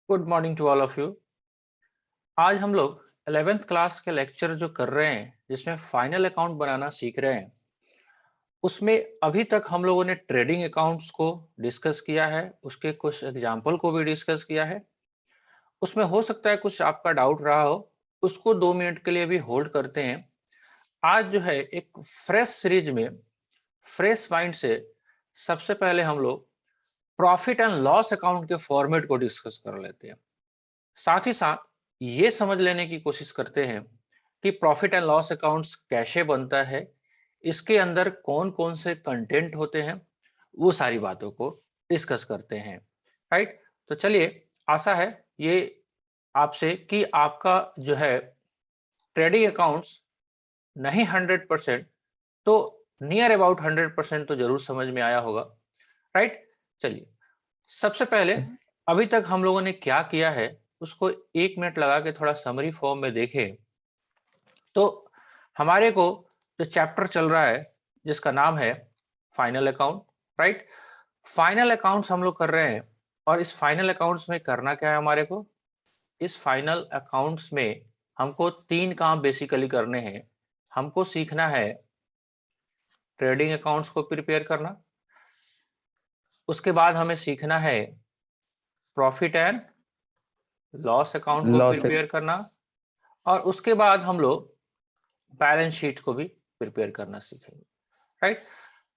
Good morning to all of you. आज हम लोग 11th क्लास के लेक्चर जो कर रहे हैं जिसमें फाइनल अकाउंट बनाना सीख रहे हैं, उसमें अभी तक हम लोगों ने ट्रेडिंग अकाउंट्स को डिस्कस किया है, उसके कुछ एग्जाम्पल को भी डिस्कस किया है। उसमें हो सकता है कुछ आपका डाउट रहा हो, उसको 2 मिनट के लिए भी होल्ड करते हैं। आज जो है एक फ्रेश सीरीज में फ्रेश माइंड से सबसे पहले हम लोग प्रॉफिट एंड लॉस अकाउंट के फॉर्मेट को डिस्कस कर लेते हैं। साथ ही साथ ये समझ लेने की कोशिश करते हैं कि प्रॉफिट एंड लॉस अकाउंट्स कैसे बनता है, इसके अंदर कौन कौन से कंटेंट होते हैं, वो सारी बातों को डिस्कस करते हैं। राइट, तो चलिए, आशा है ये आपसे कि आपका जो है ट्रेडिंग अकाउंट्स नहीं 100% तो नियर अबाउट 100% तो जरूर समझ में आया होगा। राइट, चलिए, सबसे पहले अभी तक हम लोगों ने क्या किया है उसको 1 मिनट लगा के थोड़ा समरी फॉर्म में देखें तो हमारे को जो चैप्टर चल रहा है जिसका नाम है final account. Right, final accounts हम लोग कर रहे हैं और इस फाइनल अकाउंट्स में करना क्या है हमारे को। इस फाइनल अकाउंट्स में हमको 3 काम बेसिकली करने हैं। हमको सीखना है ट्रेडिंग अकाउंट्स को प्रिपेयर करना, उसके बाद हमें सीखना है प्रॉफिट एंड लॉस अकाउंट को लॉस प्रिपेयर करना, और उसके बाद हम लोग बैलेंस शीट को भी प्रिपेयर करना सीखेंगे। राइट,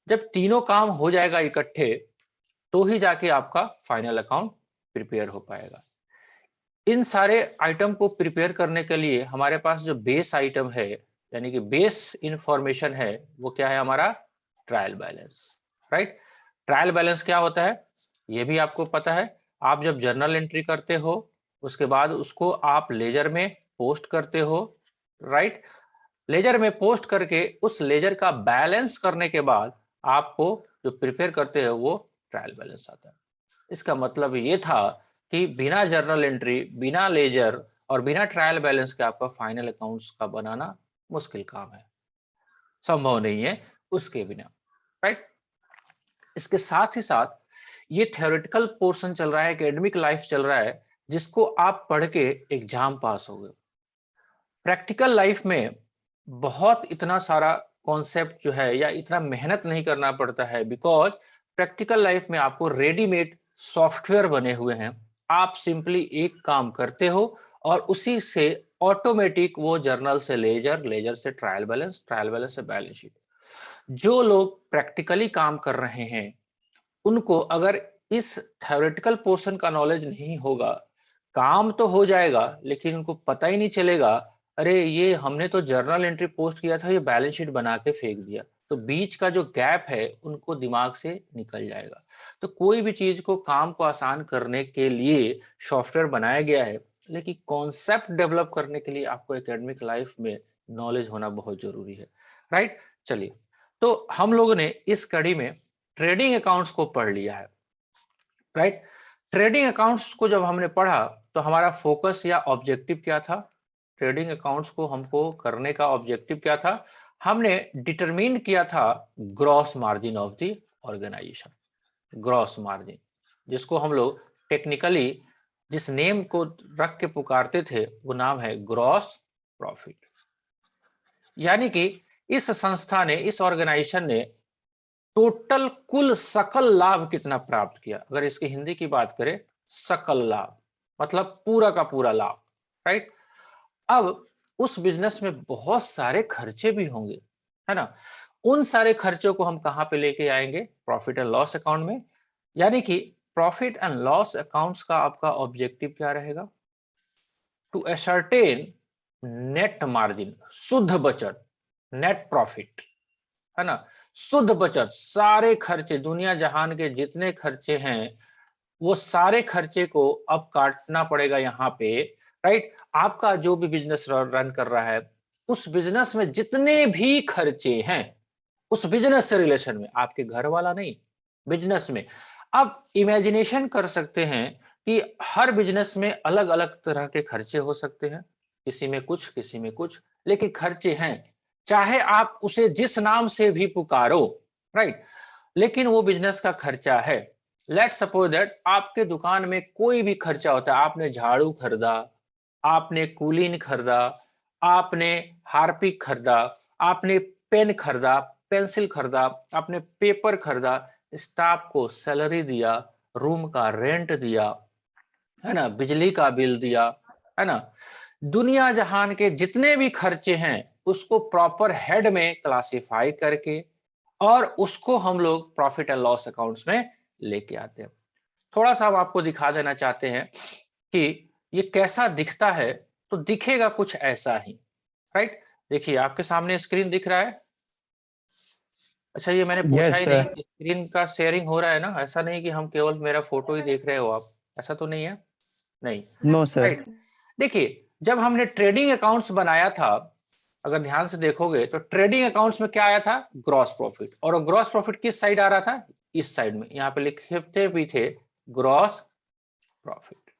जब तीनों काम हो जाएगा इकट्ठे तो ही जाके आपका फाइनल अकाउंट प्रिपेयर हो पाएगा। इन सारे आइटम को प्रिपेयर करने के लिए हमारे पास जो बेस आइटम है, यानी कि बेस इंफॉर्मेशन है, वो क्या है हमारा trial balance. Right, trial balance क्या होता है ये भी आपको पता है। आप जब जर्नल एंट्री करते हो उसके बाद उसको आप लेजर में पोस्ट करते हो। राइट, लेजर में पोस्ट करके उस लेजर का बैलेंस करने के बाद आपको जो प्रिपेयर करते हो वो ट्रायल बैलेंस आता है। इसका मतलब ये था कि बिना जर्नल एंट्री, बिना लेजर और बिना ट्रायल बैलेंस के आपका फाइनल अकाउंट्स का बनाना मुश्किल काम है, संभव नहीं है उसके बिना। राइट, इसके साथ ही साथ ये थ्योरेटिकल पोर्शन चल रहा है, एकेडमिक लाइफ चल रहा है, जिसको आप पढ़ के एग्जाम पास हो गए। प्रैक्टिकल लाइफ में बहुत इतना सारा कॉन्सेप्ट जो है या इतना मेहनत नहीं करना पड़ता है, बिकॉज प्रैक्टिकल लाइफ में आपको रेडीमेड सॉफ्टवेयर बने हुए हैं। आप सिंपली एक काम करते हो और उसी से ऑटोमेटिक वो जर्नल से लेजर, लेजर से ट्रायल बैलेंस, ट्रायल बैलेंस से बैलेंस शीट। जो लोग प्रैक्टिकली काम कर रहे हैं उनको अगर इस थ्योरेटिकल पोर्शन का नॉलेज नहीं होगा, काम तो हो जाएगा लेकिन उनको पता ही नहीं चलेगा, अरे ये हमने तो जर्नल एंट्री पोस्ट किया था, ये बैलेंस शीट बना के फेंक दिया। तो बीच का जो गैप है उनको दिमाग से निकल जाएगा। तो कोई भी चीज को, काम को आसान करने के लिए सॉफ्टवेयर बनाया गया है, लेकिन कॉन्सेप्ट डेवलप करने के लिए आपको एकेडमिक लाइफ में नॉलेज होना बहुत जरूरी है। राइट, चलिए, तो हम लोगों ने इस कड़ी में ट्रेडिंग अकाउंट्स को पढ़ लिया है। राइट, ट्रेडिंग अकाउंट्स को जब हमने पढ़ा तो हमारा फोकस या ऑब्जेक्टिव क्या था। ट्रेडिंग अकाउंट्स को हमको करने का ऑब्जेक्टिव क्या था, हमने डिटरमिन किया था gross margin of the organisation. Gross margin, जिसको हम लोग टेक्निकली जिस नेम को रख के पुकारते थे वो नाम है ग्रॉस प्रॉफिट। यानी कि इस संस्था ने, इस ऑर्गेनाइजेशन ने टोटल कुल सकल लाभ कितना प्राप्त किया। अगर इसकी हिंदी की बात करें, सकल लाभ मतलब पूरा का पूरा लाभ। राइट, अब उस बिजनेस में बहुत सारे खर्चे भी होंगे, है ना। उन सारे खर्चों को हम कहां पे लेके आएंगे, प्रॉफिट एंड लॉस अकाउंट में। यानी कि प्रॉफिट एंड लॉस अकाउंट्स का आपका ऑब्जेक्टिव क्या रहेगा, टू एसर्टेन नेट मार्जिन, शुद्ध बचत, नेट प्रॉफिट, है ना। शुद्ध बचत, सारे खर्चे, दुनिया जहान के जितने खर्चे हैं वो सारे खर्चे को अब काटना पड़ेगा यहाँ पे। राइट, आपका जो भी बिजनेस रन कर रहा है उस बिजनेस में जितने भी खर्चे हैं, उस बिजनेस से रिलेशन में, आपके घर वाला नहीं, बिजनेस में। आप इमेजिनेशन कर सकते हैं कि हर बिजनेस में अलग अलग तरह के खर्चे हो सकते हैं, किसी में कुछ, किसी में कुछ, लेकिन खर्चे हैं, चाहे आप उसे जिस नाम से भी पुकारो। राइट, लेकिन वो बिजनेस का खर्चा है। लेट्स सपोज दैट आपके दुकान में कोई भी खर्चा होता है, आपने झाड़ू खरीदा, आपने कुलीन खरीदा, आपने हार्पिक खरीदा, आपने पेन खरीदा, पेंसिल खरीदा, आपने पेपर खरीदा, स्टाफ को सैलरी दिया, रूम का रेंट दिया, है ना, बिजली का बिल दिया, है ना, दुनिया जहान के जितने भी खर्चे हैं उसको प्रॉपर हेड में क्लासिफाई करके और उसको हम लोग प्रॉफिट एंड लॉस अकाउंट्स में लेके आते हैं। थोड़ा सा हम आपको दिखा देना चाहते हैं कि ये कैसा दिखता है। तो दिखेगा कुछ ऐसा ही, राइट। देखिए आपके सामने स्क्रीन दिख रहा है। अच्छा ये मैंने पूछा यस ही नहीं, सर। स्क्रीन का शेयरिंग हो रहा है ना? ऐसा नहीं कि हम केवल मेरा फोटो ही देख रहे हो आप, ऐसा तो नहीं है? नहीं, नो सर। राइट। देखिए जब हमने ट्रेडिंग अकाउंट्स बनाया था, अगर ध्यान से देखोगे तो ट्रेडिंग अकाउंट्स में क्या आया था? Gross profit. और ग्रॉस प्रॉफिट किस साइड आ रहा था? इस साइड में। यहाँ पे लिखते भी थे ग्रॉस प्रॉफिट,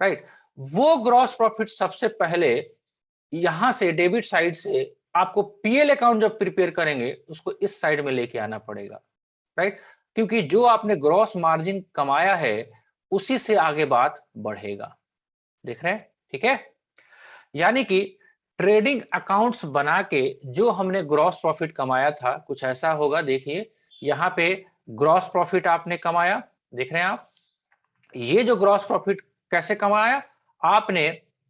राइट। वो ग्रॉस प्रॉफिट सबसे पहले यहां से डेबिट साइड से आपको पीएल अकाउंट जब प्रिपेयर करेंगे उसको इस साइड में लेके आना पड़ेगा, राइट। क्योंकि जो आपने ग्रॉस मार्जिन कमाया है उसी से आगे बात बढ़ेगा। देख रहे हैं? ठीक है। यानी कि ट्रेडिंग अकाउंट्स बना के जो हमने ग्रॉस प्रॉफिट कमाया था कुछ ऐसा होगा। देखिए यहाँ पे ग्रॉस प्रॉफिट आपने कमाया, देख रहे हैं आप। ये जो ग्रॉस प्रॉफिट कैसे कमाया? आपने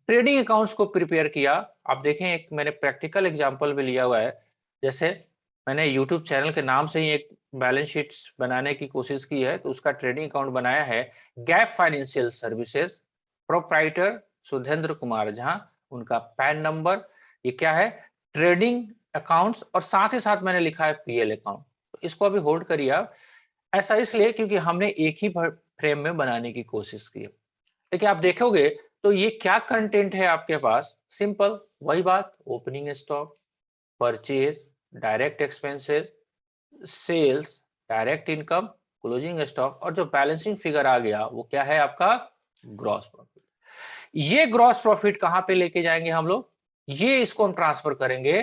ट्रेडिंग अकाउंट्स को प्रिपेयर किया। आप देखें एक मैंने प्रैक्टिकल एग्जांपल भी लिया हुआ है। जैसे मैंने यूट्यूब चैनल के नाम से ही एक बैलेंस शीट्स बनाने की कोशिश की है, तो उसका ट्रेडिंग अकाउंट बनाया है gap financial services, proprietor Sudhendra Kumar Jha, उनका पैन नंबर। ये क्या है? Trading accounts. और साथ ही साथ मैंने लिखा है पीएल अकाउंट। तो इसको अभी होल्ड करिए आप। ऐसा इसलिए क्योंकि हमने एक ही फ्रेम में बनाने की कोशिश की है। लेकिन आप देखोगे तो ये क्या कंटेंट है आपके पास? सिंपल वही बात, opening stock, purchase, direct expenses, sales, direct income, closing stock, और जो बैलेंसिंग फिगर आ गया वो क्या है आपका? Gross profit. ये ग्रॉस प्रॉफिट कहां पे लेके जाएंगे हम लोग? ये इसको हम ट्रांसफर करेंगे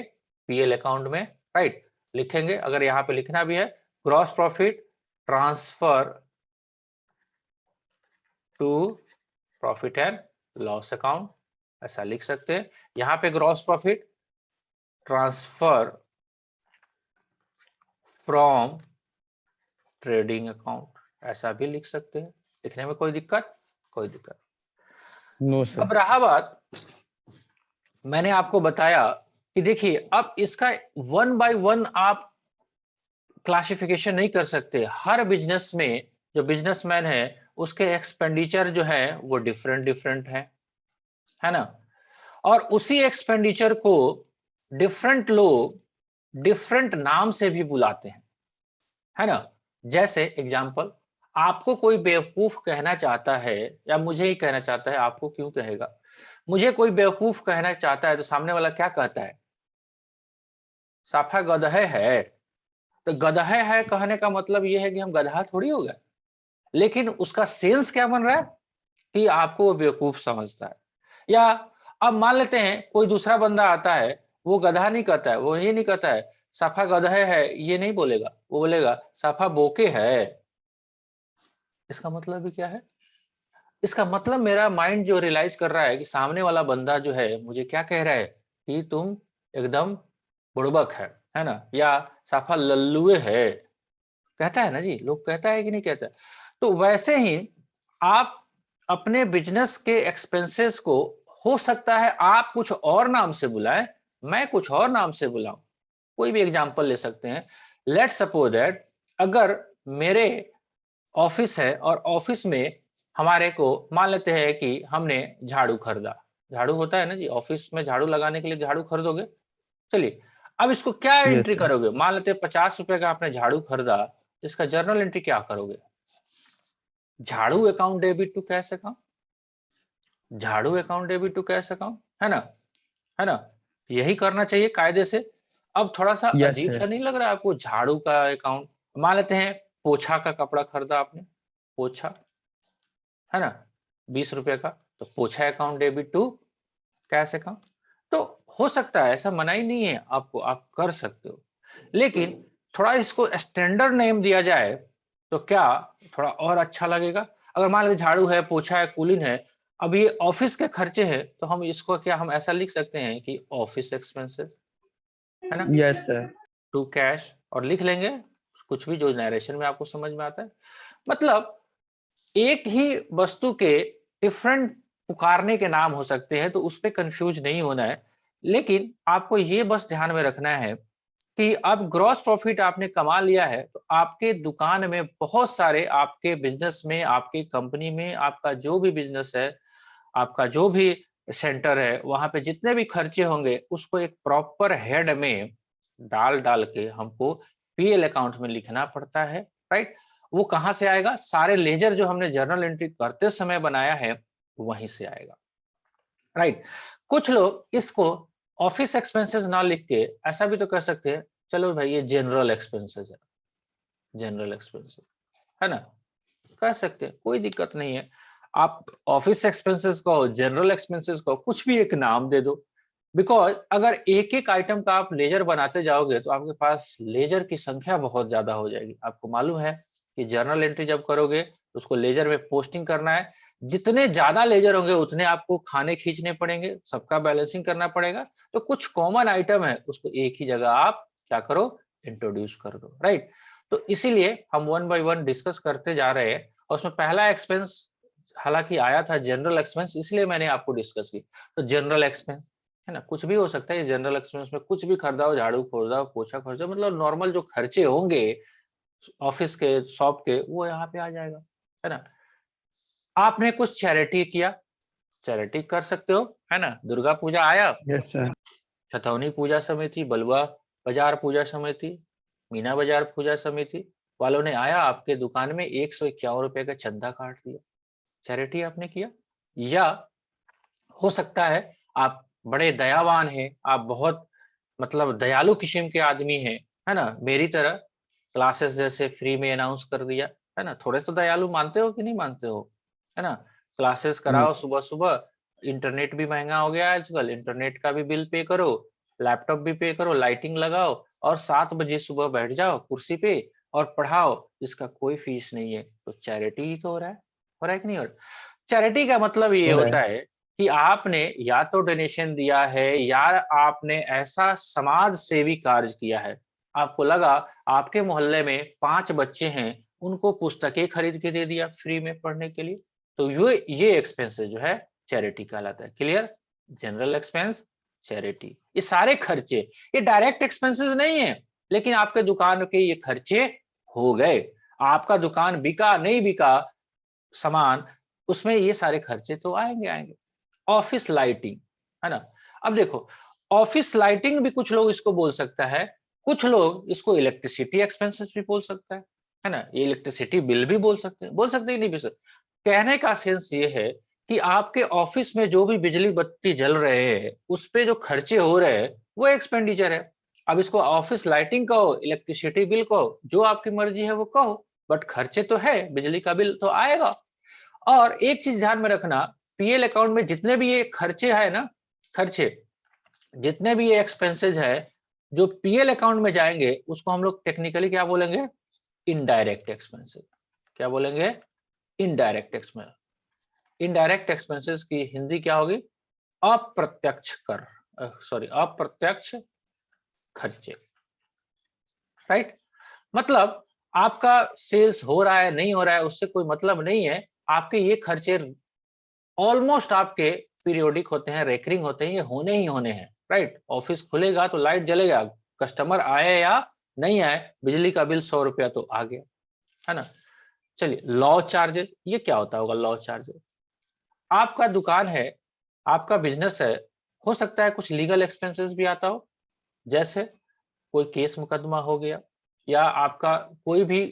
पीएल अकाउंट में, राइट। लिखेंगे, अगर यहां पे लिखना भी है gross profit transfer to profit and loss account, ऐसा लिख सकते हैं। यहां पे gross profit transfer from trading account, ऐसा भी लिख सकते हैं। लिखने में कोई दिक्कत? कोई दिक्कत। No sir. अब रहा बात, मैंने आपको बताया कि देखिए अब इसका वन बाय वन आप क्लासिफिकेशन नहीं कर सकते। हर बिजनेस में जो बिजनेसमैन है उसके एक्सपेंडिचर जो है वो डिफरेंट डिफरेंट है ना। और उसी एक्सपेंडिचर को डिफरेंट लोग डिफरेंट नाम से भी बुलाते हैं, है ना। जैसे एग्जांपल, आपको कोई बेवकूफ कहना चाहता है या मुझे ही कहना चाहता है, आपको क्यों कहेगा? मुझे कोई बेवकूफ कहना चाहता है तो सामने वाला क्या कहता है? साफा गधे है। तो गधे है कहने का मतलब यह है कि हम गधा थोड़ी हो गए। लेकिन उसका सेंस क्या बन रहा है कि आपको वो बेवकूफ समझता है। या अब मान लेते हैं कोई दूसरा बंदा आता है, वो गधा नहीं कहता है, वो ये नहीं कहता है साफा गधे है, ये नहीं बोलेगा, वो बोलेगा साफा बोके है। इसका मतलब भी क्या है? इसका मतलब मेरा माइंड जो रियलाइज कर रहा है कि सामने वाला बंदा जो है मुझे क्या कह रहा है कि तुम एकदम बुड़बक है ना, या साफा लल्लुए है। कहता है ना जी, लोग कहता है कि नहीं कहता? तो वैसे ही आप अपने बिजनेस के एक्सपेंसेस को हो सकता है आप कुछ और नाम से बुलाएं, मैं कुछ और नाम से बुलाऊं। कोई भी एग्जांपल ले सकते हैं। लेट सपोज दैट अगर मेरे ऑफिस है और ऑफिस में हमारे को मान लेते हैं कि हमने झाड़ू खरीदा। झाड़ू होता है ना जी, ऑफिस में झाड़ू लगाने के लिए झाड़ू खरीदोगे। चलिए अब इसको क्या यस एंट्री सर। करोगे? मान लेते हैं 50 रुपए का आपने झाड़ू खरीदा, इसका जर्नल एंट्री क्या करोगे? झाड़ू account debit to cash account, झाड़ू account debit to cash account, है ना, है ना। यही करना चाहिए कायदे से। अब थोड़ा सा यस अजीब सा सर। नहीं लग रहा है आपको झाड़ू का अकाउंट? मान लेते हैं पोछा का कपड़ा खरीदा आपने, पोछा, है ना, 20 रुपए का, तो पोछा account debit to cash account. तो हो सकता है, ऐसा मना ही नहीं है आपको, आप कर सकते हो। लेकिन थोड़ा इसको स्टैंडर्ड नेम दिया जाए तो क्या थोड़ा और अच्छा लगेगा? अगर मान लीजिए झाड़ू है, पोछा है, कूलिंग है, अब ये ऑफिस के खर्चे हैं, तो हम इसको क्या हम ऐसा लिख सकते हैं कि ऑफिस एक्सपेंसेस, है ना? Yes sir. टू कैश, और लिख लेंगे कुछ भी जो नरेशन में आपको समझ में आता है। मतलब एक ही वस्तु के डिफरेंट पुकारने के नाम हो सकते हैं, तो उस पे कंफ्यूज नहीं होना है। लेकिन आपको ये बस ध्यान में रखना है कि अब ग्रॉस प्रॉफिट आपने कमा लिया है, तो आपके दुकान में बहुत सारे, आपके बिजनेस में, आपकी कंपनी में, आपका जो भी बिजनेस है, आपका जो भी सेंटर है, वहां पे जितने भी खर्चे होंगे उसको एक प्रॉपर हेड में डाल डाल के हमको पीएल अकाउंट में लिखना पड़ता है, राइट? वो कहां से आएगा? सारे लेजर जो हमने जर्नल एंट्री करते समय बनाया है वहीं से आएगा, राइट? कुछ लोग इसको ऑफिस एक्सपेंसेस ना लिख के ऐसा भी तो कर सकते हैं, चलो भाई ये जनरल एक्सपेंसेस है, जनरल एक्सपेंसेस, है ना? कह सकते हैं, कोई दिक्कत नहीं है। आप ऑफिस एक्सपेंसेस को, जनरल एक्सपेंसेस को कुछ भी एक नाम दे दो। बिकॉज़ अगर एक-एक आइटम का आप लेजर बनाते जाओगे तो आपके पास लेजर की संख्या बहुत ज़्यादा हो जाएगी। आपको मालूम है कि जर्नल एंट्री जब करोगे तो उसको लेजर में पोस्टिंग करना है। जितने ज़्यादा लेजर होंगे उतने आपको खाने खींचने पड़ेंगे, सबका बैलेंसिंग करना पड़ेगा। तो कुछ कॉमन आइटम है उसको एक ही जगह आप क्या करो, इंट्रोड्यूस कर दो, राइट? तो इसीलिए हम वन बाय वन डिस्कस करते जा रहे हैं, और उसमें पहला एक्सपेंस हालांकि आया था जनरल एक्सपेंस, इसलिए मैंने आपको डिस्कस की। तो जनरल एक्सपेंस, है ना? कुछ भी हो सकता है, जनरल एक्सपेंस में कुछ भी खरीदा हो, झाड़ू खरीदा हो, पोछा खरीदा हो, मतलब नॉर्मल जो खर्चे होंगे ऑफिस के, शॉप के, वो यहाँ पे आ जाएगा, है ना? आपने कुछ चैरिटी किया, चैरिटी कर सकते हो, है ना? दुर्गा पूजा आया, यस सर। छतौनी पूजा समिति, बलुआ बाजार पूजा समिति, मीना बाजार पूजा समिति वालों ने आया आपके दुकान में 151 रुपए का चंदा काट दिया, चैरिटी आपने किया। या हो सकता है आप बड़े दयावान हैं, आप बहुत मतलब दयालु किस्म के आदमी हैं, है ना? मेरी तरह क्लासेस जैसे फ्री में अनाउंस कर दिया, है ना? थोड़े तो दयालु मानते हो कि नहीं मानते हो? है ना? क्लासेस कराओ सुबह-सुबह, इंटरनेट भी महँगा हो गया है आजकल, इंटरनेट का भी बिल पे करो, लैपटॉप भी पे करो, लाइटिंग लगाओ और 7 बजे सुबह बैठ जाओ कुर्सी पे और पढ़ाओ, इसका कोई फीस नहीं है। तो चैरिटी ही तो हो रहा है कि नहीं हो रहा? चैरिटी का मतलब ये हो रहा होता है। है कि आपने या तो डोनेशन दिया है या आपने ऐसा समाज सेवी कार्य किया है। आपको लगा आपके मोहल्ले में 5 बच्चे हैं, उनको पुस्तकें खरीद के दे दिया फ्री में पढ़ने के लिए। तो ये एक्सपेंसेस जो है चैरिटी कहलाता है। क्लियर? जनरल एक्सपेंस, चैरिटी, ये सारे खर्चे, ये डायरेक्ट एक्सपेंसेस नहीं है, लेकिन आपके दुकान के ये खर्चे हो गए। आपका दुकान बिका नहीं बिका सामान, उसमें ये सारे खर्चे तो आएँगे। ऑफिस लाइटिंग, है ना? अब देखो, ऑफिस लाइटिंग भी कुछ लोग इसको बोल सकता है, कुछ लोग इसको इलेक्ट्रिसिटी एक्सपेंसेस भी बोल सकता है ना? ये इलेक्ट्रिसिटी बिल भी बोल सकते हैं कि नहीं भी सर? कहने का सेंस ये है कि आपके ऑफिस में जो भी बिजली बत्ती जल रहे हैं, उस पे जो खर्चे हो रहे हैं, वो एक्सपेंडिचर है। अब इसको ऑफिस लाइटिंग कहो, इलेक्ट्रिसिटी बिल कहो, जो आपकी मर्जी है वो कहो, बट खर्चे तो है, बिजली का बिल तो आएगा। और एक चीज ध्यान में रखना, पीएल अकाउंट में जितने भी ये खर्चे है ना, खर्चे, जितने भी ये एक्सपेंसेस है, जो पीएल अकाउंट में जाएंगे उसको हम लोग टेक्निकली क्या बोलेंगे? Indirect expenses. क्या बोलेंगे? Indirect expense. इनडायरेक्ट एक्सपेंसेस की हिंदी क्या होगी? अप्रत्यक्ष कर, सॉरी, अप्रत्यक्ष खर्चे, राइट? मतलब आपका सेल्स हो रहा है नहीं हो रहा है उससे कोई मतलब नहीं है, आपके ये खर्चे ऑलमोस्ट आपके पीरियोडिक होते हैं, रेकरिंग होते हैं, ये होने ही होने हैं, राइट? ऑफिस खुलेगा तो लाइट जलेगा, कस्टमर आए या नहीं आए, बिजली का बिल 100 रुपया तो आ गया, है ना? चलिए, लॉ चार्जेस, ये क्या होता होगा लॉ चार्जेस? आपका दुकान है, आपका बिजनेस है, हो सकता है कुछ लीगल एक्सपेंसेस भी आता हो, जैसे कोई केस मुकदमा हो गया, या आपका कोई भी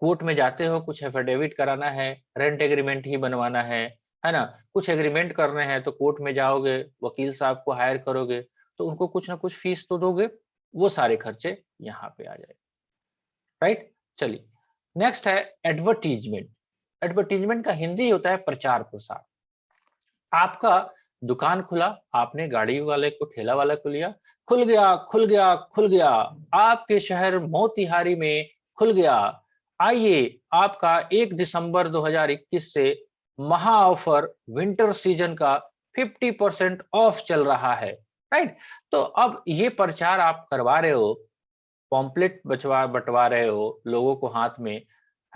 कोर्ट में जाते हो, कुछ एफिडेविट कराना है, रेंट एग्रीमेंट ही बनवाना है ना? कुछ एग्रीमेंट करने हैं तो कोर्ट में जाओगे, वकील साहब को हायर करोगे, तो उनको कुछ ना कुछ फीस तो दोगे, वो सारे खर्चे यहाँ पे आ जाए, राइट? चलिए, नेक्स्ट है एडवर्टीजमेंट। एडवर्टीजमेंट का हिंदी होता है प्रचार प्रसार। आपका दुकान खुला, आपने गाड़ी वाले को, ठेला वाले को लिया, खुल गया, खुल गया, खुल गया, आपके शहर मोतिहारी में खुल गया, आइए आपका 1 दिसंबर 2021 से महा ऑफर विंटर सीजन का 50% ऑफ चल रहा है, राइट? तो अब ये प्रचार आप करवा रहे हो, पॉम्पलेट बंटवा रहे हो लोगों को हाथ में,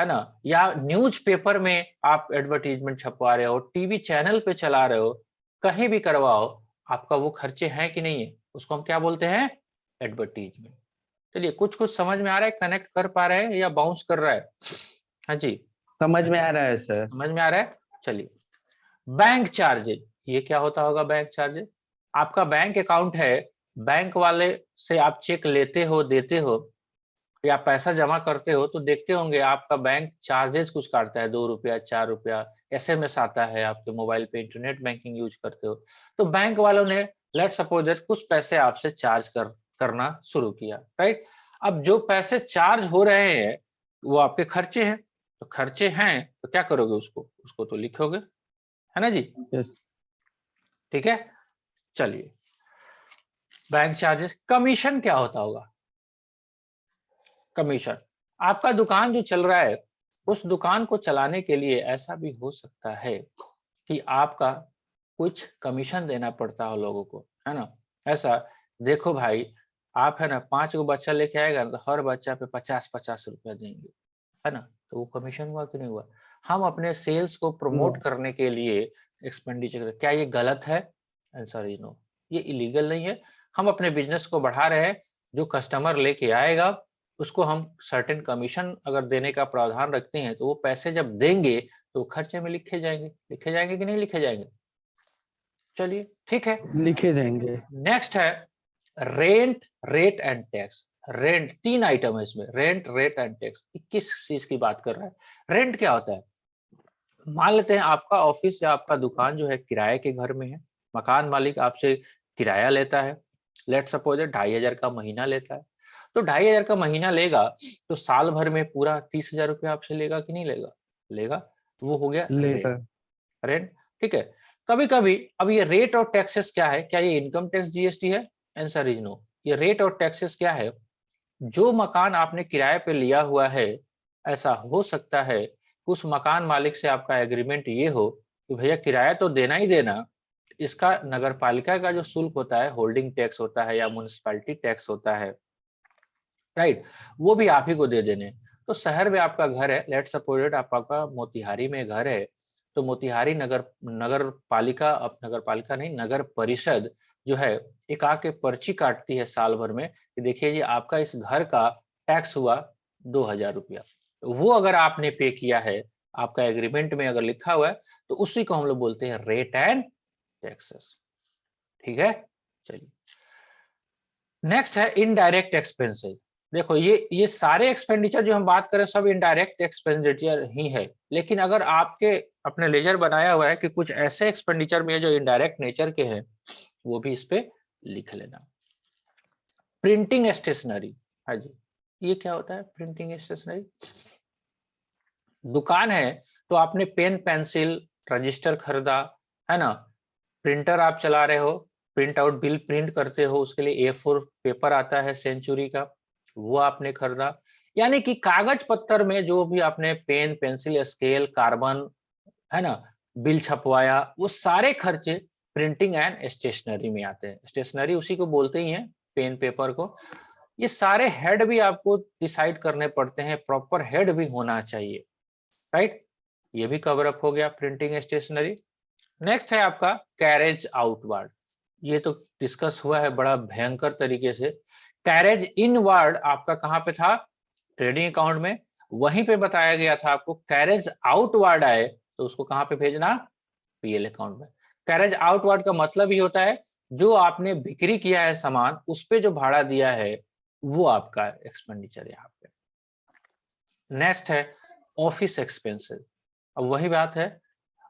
है ना? या न्यूज़पेपर में आप एडवर्टाइजमेंट छपवा रहे हो, टीवी चैनल पे चला रहे हो, कहीं भी करवाओ, आपका वो खर्चे हैं कि नहीं है? उसको हम क्या बोलते हैं? एडवर्टाइजमेंट। चलिए कुछ-कुछ समझ में आ रहा है, कनेक्ट कर पा रहे हैं या बाउंस कर रहा है? हाँ जी, समझ में आ रहा है सर। समझ में आ रहा है? चलिए, बैंक चार्जेज़, ये क्या होता होगा बैंक चार्जेज़? आपका बैंक अकाउंट है, बैंक वाले से आप चेक लेते हो, देते हो या पैसा जमा करते हो तो देखते होंगे आपका बैंक चार्जेज़ कुछ काटता है, ₹2, ₹4, एसएमएस आता है आपके मोबाइल पे, इंटरनेट बैंकिंग यूज़ करते हो। तो बैंक वालों ने लेट्स सपोज़ दैट कुछ पैसे आपसे चार्ज करना शुरू किया, राइट? अब जो पैसे चार्ज हो रहे हैं, वो आपके खर्चे हैं। तो खर्चे हैं, तो क्या करोगे उसको? उसको तो लिखोगे, है ना जी? यस। ठीक है? चलिए, बैंक चार्जेज़, कमीशन क्या होता होगा? कमीशन, आपका दुकान जो चल रहा है, उस दुकान को चलाने के लिए ऐसा भी हो सकता है कि आपका कुछ कमीशन देना पड़ता हो लोगों को, है ना? ऐसा देखो भाई, आप है ना 5 गो बच्चा लेके आएगा ना, तो हर बच्चा पे 50-50 रुपया देंगे, है ना? तो वो कमीशन हुआ कि नहीं हुआ? हम अपने सेल्स को हुआ। प्रमोट करने के लिए एक्सपेंडिचर, क्या ये गलत है? आंसर इज नो, ये इलीगल नहीं है। हम अपने बिजनेस को बढ़ा रहे हैं, जो कस्टमर लेके आएगा, उसको हम सर्टेन कमीशन अगर देने का प्रावधान रखते हैं, तो वो पैसे जब देंगे, तो खर्चे में लिखे जाएँगे कि नहीं लिखे जाएँगे? चलिए, ठीक है। लिखे जाएँगे। नेक्स्ट है rent, rate and tax. Rent 3 item है इसमें, रेंट, रेट एंड टैक्स। 21 चीज़ की बात कर रहा है। रेंट क्या होता है? मान लेते हैं आपका ऑफिस या आपका दुकान जो है किराए के घर में है, मकान मालिक आपसे किराया लेता है, लेट्स सपोज 2500 का महीना लेता है। तो 2500 का महीना लेगा, तो साल भर में पूरा 30,000 रुपया आपसे लेगा कि नहीं लेगा? लेगा। वो हो गया रेंट। लेकर। रेंट, ठीक है। कभी-कभी अब ये रेट और टैक्सेस क्या है? क्या ये इनकम टैक्स जीएसटी है? Answer is no. ये रेट और टैक्सेस क्या है? जो मकान आपने किराए पे लिया हुआ है, ऐसा हो सकता है उस मकान मालिक से आपका एग्रीमेंट ये हो कि भैया किराया तो देना ही देना, इसका नगर पालिका का जो शुल्क होता है, होल्डिंग टैक्स होता है या म्युनिसिपैलिटी टैक्स होता है, राइट? वो भी आप ही को दे देने हैं। तो शहर में आपका घर है, लेट्स सपोज इट आपका मोतिहारी में घर है, तो मोतिहारी नगर नगर पालिका, अब नगर पालिका नहीं, नगर परिषद जो है, एक आके पर्ची काटती है साल भर में कि देखिए जी आपका इस घर का टैक्स हुआ 2000 रुपया। वो अगर आपने पे किया है, आपका एग्रीमेंट में अगर लिखा हुआ है, तो उसी को हम लोग बोलते हैं रेट एंड टैक्सेस। ठीक है? चलिए, नेक्स्ट है इनडायरेक्ट एक्सपेंसेस। देखो ये सारे एक्सपेंडिचर जो हम बात करें सब इनडायरेक्ट एक्सपेंडिचर ही है, लेकिन अगर आपके अपने लेजर बनाया हुआ है कि कुछ ऐसे एक्सपेंडिचर भी है जो इनडायरेक्ट नेचर के हैं, वो भी इस पे लिख लेना। प्रिंटिंग स्टेशनरी, हाँ जी, ये क्या होता है प्रिंटिंग स्टेशनरी? दुकान है तो आपने पेन पेंसिल रजिस्टर खरीदा, है ना? प्रिंटर आप चला रहे हो, प्रिंट आउट बिल प्रिंट करते हो, उसके लिए A4 पेपर आता है सेंचुरी का, वो आपने खरीदा। यानी कि कागज पत्तर में जो भी आपने पेन पेंसिल स्केल कार्बन, है ना, बिल छपवाया, वो सारे खर्चे प्रिंटिंग एंड स्टेशनरी में आते हैं। स्टेशनरी उसी को बोलते ही हैं, पेन पेपर को। ये सारे हेड भी आपको डिसाइड करने पड़ते हैं, प्रॉपर हेड भी होना चाहिए, राइट? ये भी कवर अप हो गया प्रिंटिंग स्टेशनरी। नेक्स्ट है आपका कैरेज आउटवार्ड। ये तो डिस्कस हुआ है बड़ा भयंकर तरीके से। कैरेज इनवार्ड आपका कहाँ पे था? ट्रेडिंग अकाउंट में। वहीं पे बताया गया था आपको कैरेज आउटवार्ड आए तो उसको कहाँ पे भेजना? पीएल अकाउंट में। कैरेज आउटवार्ड का मतलब ही होता है जो आपने बिक्री किया है सामान, उस पे जो भाड़ा दिया है, वो आपका एक्सपेंडिचर यहाँ पे। नेक्स्ट है ऑफिस एक्सपेंसेस। अब वही बात है,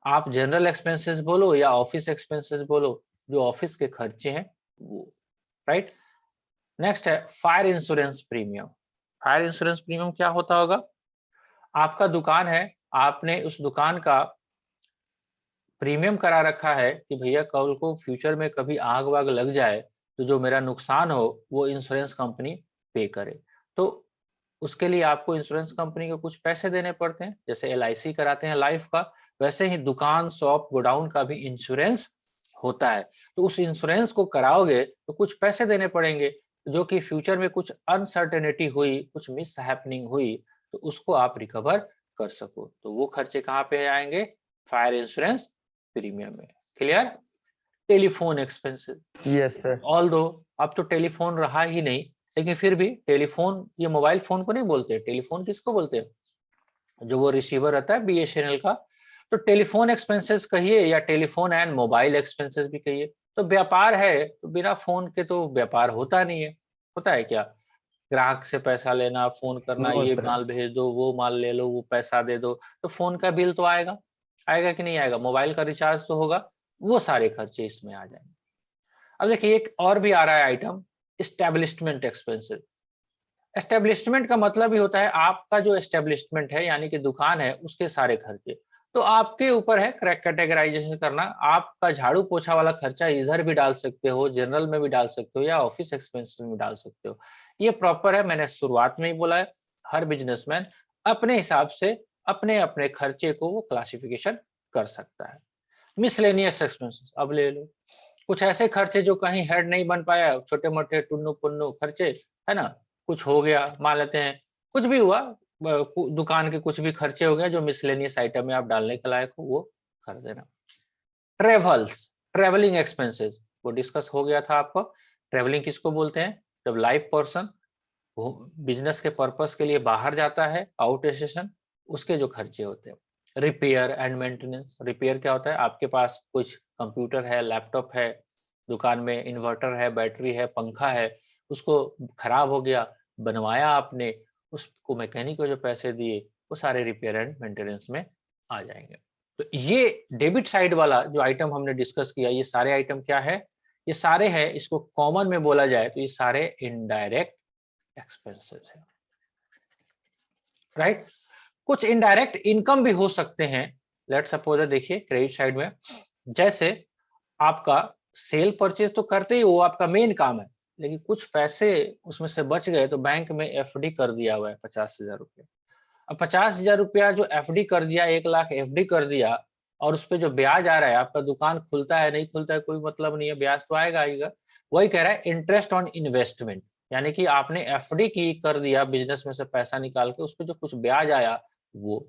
आप जनरल एक्सपेंसेस बोलो या ऑफिस एक्सपेंसेस बोलो, जो ऑफिस के खर्चे हैं वो, राइट? नेक्स्ट है fire insurance premium. Fire insurance premium क्या होता होगा? आपका दुकान है, आपने उस दुकान का प्रीमियम करा रखा है कि भैया कल को फ्यूचर में कभी आग वाग लग जाए, तो जो मेरा नुकसान हो वो इंश्योरेंस कंपनी पे करे। तो उसके लिए आपको इंश्योरेंस कंपनी को कुछ पैसे देने पड़ते हैं, जैसे LIC कराते हैं लाइफ का, वैसे ही दुकान, शॉप, गोडाउन का भी इंश्योरेंस होता है। तो उस इंश्योरेंस को कराओगे तो कुछ पैसे देने पड़ेंगे, जो कि फ्यूचर में कुछ अनसर्टेनिटी हुई, कुछ मिस हैपनिंग हुई, तो उसको आप रिकवर कर सको। तो वो खर्चे कहाँ पे आएंगे? फायर इंश्योरेंस प्रीमियम में। Clear? Telephone expenses, yes sir. Although अब तो टेलीफोन रहा ही नहीं, लेकिन फिर भी टेलीफोन, ये मोबाइल फोन को नहीं बोलते, टेलीफोन किसको बोलते हैं? जो वो रिसीवर रहता है BSNL का। तो टेलीफोन एक्सपेंसेस कहिए या टेलीफोन एंड मोबाइल एक्सपेंसेस भी कहिए, तो व्यापार है तो बिना फोन के तो व्यापार होता नहीं है। होता है क्या? ग्राहक से पैसा लेना, फोन करना, नो ये सर। माल भेज दो, वो माल ले लो, वो पैसा दे दो, तो फोन का बिल तो आएगा। आएगा कि नहीं आएगा? मोबाइल का रिचार्ज तो होगा। वो सारे खर्चे इसमें आ जाएंगे। अब देखिए एक और भी आ रहा है आइटम, एस्टेब्लिशमेंट एक्सपेंसेस। एस्टेब्लिशमेंट का मतलब ही होता है आपका जो एस्टेब्लिशमेंट है, यानी कि दुकान है, उसके सारे खर्चे। तो आपके ऊपर है कैटेगराइजेशन करना। आपका झाड़ू पोछा वाला खर्चा इधर भी डाल सकते हो, जनरल में भी डाल सकते हो, या ऑफिस एक्सपेंसेस में डाल सकते हो। ये प्रॉपर है, मैंने शुरुआत में ही बोला है। हर बिजनेसमैन अपने हिसाब से अपने अपने खर्चे को वो क्लासिफिकेशन कर सकता है। मिसलेनियस एक्सपेंसेस अब ले लो, कुछ ऐसे खर्चे जो कहीं हेड नहीं बन पाया, छोटे मोटे टुन्नू पुन्नू खर्चे, है ना? कुछ हो गया, मान लेते हैं कुछ भी हुआ, दुकान के कुछ भी खर्चे हो गए जो मिसलेनियस आइटम में आप डालने के लायक हो, वो कर देना। ट्रेवल्स, ट्रेवलिंग एक्सपेंसेस, वो डिस्कस हो गया था आपको। ट्रेवलिंग किसको बोलते हैं? जब लाइव पर्सन वो बिजनेस के पर्पस के लिए बाहर जाता है, आउट स्टेशन, उसके जो खर्चे होते हैं। रिपेयर एंड मेंटेनेंस, रिपेयर क्या होता है? आपके पास कुछ कंप्यूटर है, लैपटॉप है, दुकान में इन्वर्टर है, बैटरी है, पंखा है, उसको खराब हो गया, बनवाया आपने, उसको मैकेनिक को जो पैसे दिए, वो सारे रिपेयर एंड मेंटेनेंस में आ जाएंगे। तो ये डेबिट साइड वाला जो आइटम हमने डिस्कस किया, ये सारे आइटम क्या है? ये सारे हैं, इसको कॉमन में बोला जाए तो ये सारे इनडायरेक्ट एक्सपेंसेस है, राइट? कुछ इनडायरेक्ट इनकम भी हो सकते हैं। लेट सपोज देखिए क्रेडिट साइड में, जैसे आपका सेल परचेज तो करते ही, वो आपका मेन काम है, लेकिन कुछ पैसे उसमें से बच गए तो बैंक में FD कर दिया हुआ है 50,000 रुपया। अब 50,000 रुपया जो FD कर दिया, 1 लाख FD कर दिया, और उस पे जो ब्याज आ रहा है, आपका दुकान खुलता है नहीं खुलता है कोई मतलब नहीं है, ब्याज तो आएगा आएगा। वही कह रहा है इंटरेस्ट ऑन इन्वेस्टमेंट, यानी कि आपने FD की कर दिया, बिजनेस में से पैसा निकाल के उस पे जो कुछ ब्याज आया वो।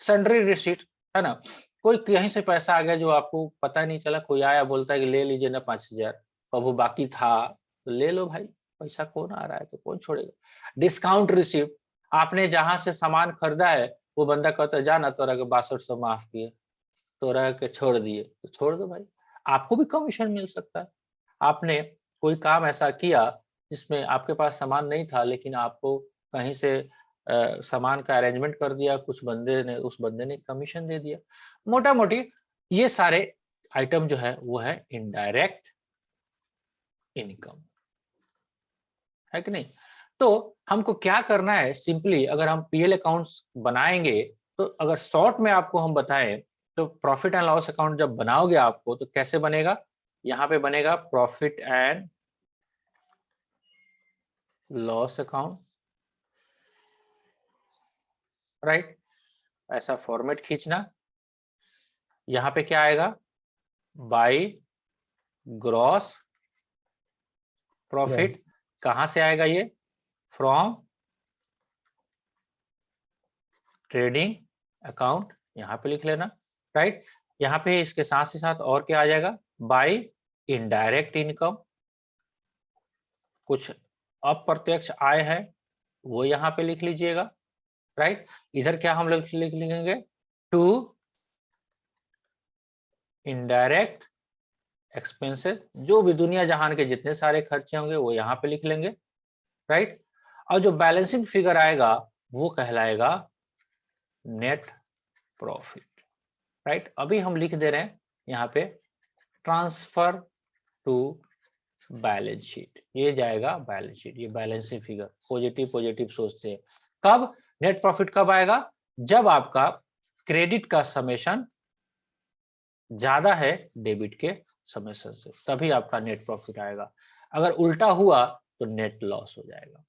सन्ड्री रिसीट, है ना? कोई कहीं से पैसा आ गया जो आपको पता नहीं चला, कोई आया बोलता है कि ले लीजिए ना 5,000, अब वो बाकी था तो ले लो भाई, पैसा कौन आ रहा है तो कौन छोड़ेगा। डिस्काउंट रिसीप्ट, आपने जहां से सामान खरीदा है, वो बंदा कहता है जाना तोरा के 6200 माफ किए, तोरा के छोड़ दिए, तो छोड़ दो भाई, आपको भी कमीशन मिल सकता है। आपने कोई काम ऐसा किया जिसमें आपके पास सामान नहीं था, लेकिन आपको कहीं से सामान का अरेंजमेंट कर दिया, कुछ बंदे ने, उस बंदे ने कमीशन दे दिया। मोटा मोटी ये सारे आइटम जो है वो है इनडायरेक्ट इनकम, है कि नहीं? तो हमको क्या करना है, सिंपली अगर हम PL अकाउंट्स बनाएंगे, तो अगर शॉर्ट में आपको हम बताएं, तो प्रॉफिट एंड लॉस अकाउंट जब बनाओगे आपको, तो कैसे बनेगा? यहाँ पे बनेगा profit and loss account, right? ऐसा फॉर्मेट खींचना। यहाँ पे क्या आएगा? By gross profit. कहां से आएगा ये? फ्रॉम ट्रेडिंग अकाउंट, यहाँ पे लिख लेना, राइट? यहाँ पे इसके साथ ही साथ और क्या आ जाएगा? बाई इनडायरेक्ट इनकम, कुछ अप्रत्यक्ष आय है वो यहाँ पे लिख लीजिएगा, राइट? इधर क्या हम लोग लिख लिखेंगे? टू इनडायरेक्ट एक्सपेंसेस, जो भी दुनिया जहान के जितने सारे खर्चे होंगे वो यहाँ पे लिख लेंगे, राइट? और जो बैलेंसिंग फिगर आएगा वो कहलाएगा नेट प्रॉफिट, राइट? अभी हम लिख दे रहे हैं यहाँ पे ट्रांसफर टू बैलेंस शीट, ये जाएगा बैलेंस शीट, ये बैलेंसिंग फिगर। पॉजिटिव पॉजिटिव सोचते हैं। कब नेट प्रॉफिट कब आएगा? जब आपका क्रेडिट का समेशन ज्यादा है डेबिट के समेशन से, तभी आपका नेट प्रॉफिट आएगा। अगर उल्टा हुआ तो नेट लॉस हो जाएगा,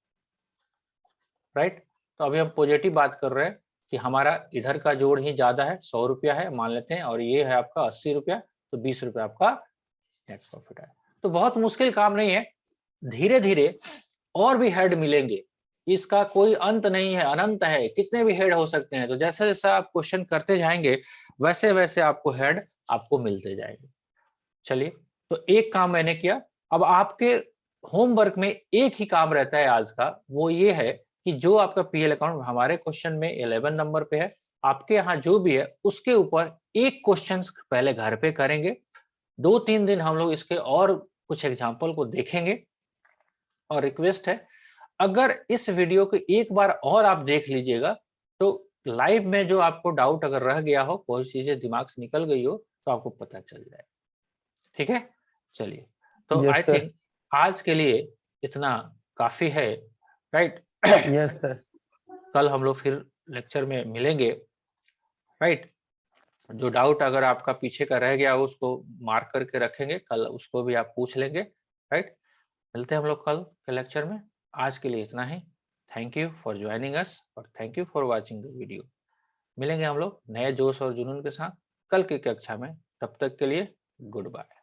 राइट? तो अभी हम पॉजिटिव बात कर रहे हैं कि हमारा इधर का जोड़ ही ज्यादा है, 100 रुपया है मान लेते हैं, और ये है आपका 80 रुपया, तो 20 रुपया आपका नेट प्रॉफिट है। तो बहुत मुश्किल काम नहीं है, धीरे धीरे और भी हेड मिलेंगे, इसका कोई अंत नहीं है, अनंत है, कितने भी हेड हो सकते हैं। तो जैसे जैसे आप क्वेश्चन करते जाएंगे वैसे वैसे आपको हेड आपको मिलते जाएंगे। चलिए, तो एक काम मैंने किया, अब आपके होमवर्क में एक ही काम रहता है आज का, वो ये है कि जो आपका पीएल अकाउंट हमारे क्वेश्चन में 11 नंबर पे है, आपके यहाँ जो भी है उसके ऊपर एक क्वेश्चन पहले घर पे करेंगे, 2-3 दिन हम लोग इसके और कुछ एग्जाम्पल को देखेंगे। और रिक्वेस्ट है, अगर इस वीडियो को एक बार और आप देख लीजिएगा, तो लाइव में जो आपको डाउट अगर रह गया हो, कोई चीजें दिमाग से निकल गई हो, तो आपको पता चल जाए। ठीक है, चलिए, तो आई यस सर। थिंक आज के लिए इतना काफी है, राइट। Yes sir. कल हम लोग फिर लेक्चर में मिलेंगे, राइट। जो डाउट अगर आपका पीछे का रह गया उसको मार्क करके रखेंगे, कल उसको भी आप पूछ लेंगे, राइट। मिलते हैं हम लोग कल के लेक्चर में। आज के लिए इतना ही। Thank you for joining us और thank you for watching the video. मिलेंगे हम लोग नए जोश और जुनून के साथ कल की कक्षा में। तब तक के लिए गुड बाय।